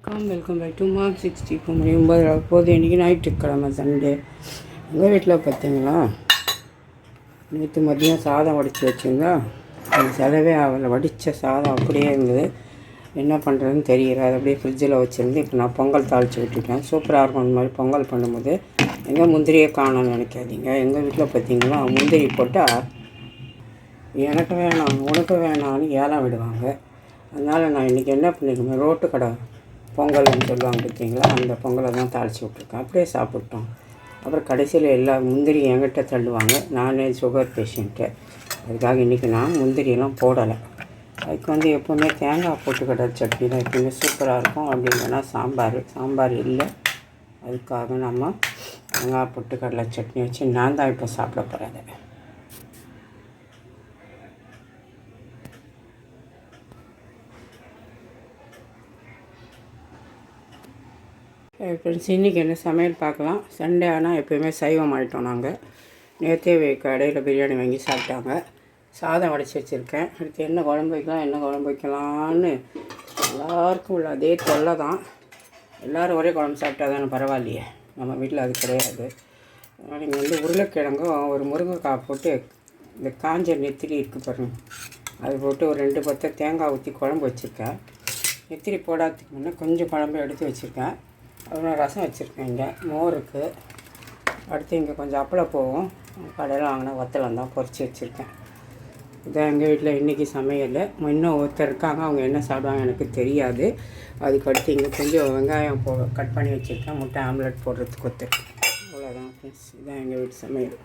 Welcome back to mark 64 மணி 9 போது. இன்றைக்கி ஞாயிற்றுக்கிழமை சண்டே. எங்கள் வீட்டில் பார்த்தீங்களா, நேற்று மதியம் சாதம் வடித்து வச்சுருந்தா அந்த செலவே அவளை வடித்த சாதம் அப்படியே இருந்தது. என்ன பண்ணுறதுன்னு தெரியல. அது அப்படியே ஃப்ரிட்ஜில் வச்சுருந்து இப்போ நான் பொங்கல் தாளித்து விட்டுட்டேன். சூப்பராக இருக்கும். அந்த மாதிரி பொங்கல் பண்ணும்போது எங்கள் முந்திரியை காணணும்னு நினைக்காதீங்க. எங்கள் வீட்டில் பார்த்தீங்கன்னா முந்திரி போட்டால் எனக்கு வேணாம் உனக்கு வேணான்னு ஏலம் விடுவாங்க. அதனால் நான் இன்றைக்கி என்ன பண்ணியிருக்கேன், ரோட்டு கடை பொங்கல்னு சொல்லுவாங்க பார்த்தீங்களா, அந்த பொங்கலை தான் தாளித்து விட்ருக்கேன். அப்படியே சாப்பிட்டோம். அப்புறம் கடைசியில் எல்லா முந்திரி என்கிட்ட தள்ளுவாங்க. நானே சுகர் பேஷண்ட்டு, அதுக்காக இன்றைக்கி நான் முந்திரியெல்லாம் போடலை. அதுக்கு எப்போவுமே தேங்காய் போட்டுக்கடை சட்னி தான் எப்போவுமே சூப்பராக இருக்கும். அப்படின்னா சாம்பார் இல்லை, அதுக்காக நம்ம தேங்காய் பொட்டுக்கடலை சட்னி வச்சு நான் தான் இப்போ சாப்பிட போகிறேன். ஃப்ரெண்ட்ஸ், இன்றைக்கி என்ன சமையல் பார்க்கலாம். சண்டே ஆனால் எப்போயுமே சைவம் ஆகிட்டோம் நாங்கள். நேற்றே கடையில் பிரியாணி வாங்கி சாப்பிட்டாங்க. சாதம் வடித்து வச்சுருக்கேன். அடுத்து என்ன குழம்பு வைக்கலான்னு எல்லாருக்கும் உள்ள அதே தொல்லை தான். எல்லோரும் ஒரே குழம்பு சாப்பிட்டா தானே பரவாயில்லையே. நம்ம வீட்டில் அது கிடையாது. நீங்கள் உருளைக்கிழங்கும் ஒரு முருங்கைக்காய் போட்டு இந்த காஞ்ச நெத்திலி இருக்குது பாருங்கள், அது போட்டு ஒரு 2 பத்தை தேங்காய் ஊற்றி குழம்பு வச்சுருக்கேன். நெத்திலி போடாததுக்கு முன்னே கொஞ்சம் குழம்பு எடுத்து வச்சுருக்கேன். அப்புறம் ரசம் வச்சுருக்கேன். இங்கே மோர் இருக்குது. அடுத்து இங்கே கொஞ்சம் அப்பளம் போகும். கடையில் வாங்கினா வத்தலம் தான் பொரிச்சு வச்சுருக்கேன். இதான் எங்கள் வீட்டில் இன்றைக்கி சமையல். இன்னும் ஒருத்தர் இருக்காங்க, அவங்க என்ன சாப்பிடுவாங்க எனக்கு தெரியாது. அதுக்கு அடுத்து இங்கே கொஞ்சம் வெங்காயம் கட் பண்ணி வச்சுருக்கேன். முட்டை ஆம்லெட் போடுறதுக்கு ஒருத்தர். அவ்வளோதான் ஃப்ரெண்ட்ஸ், இதுதான் எங்கள் வீட்டு சமையல்.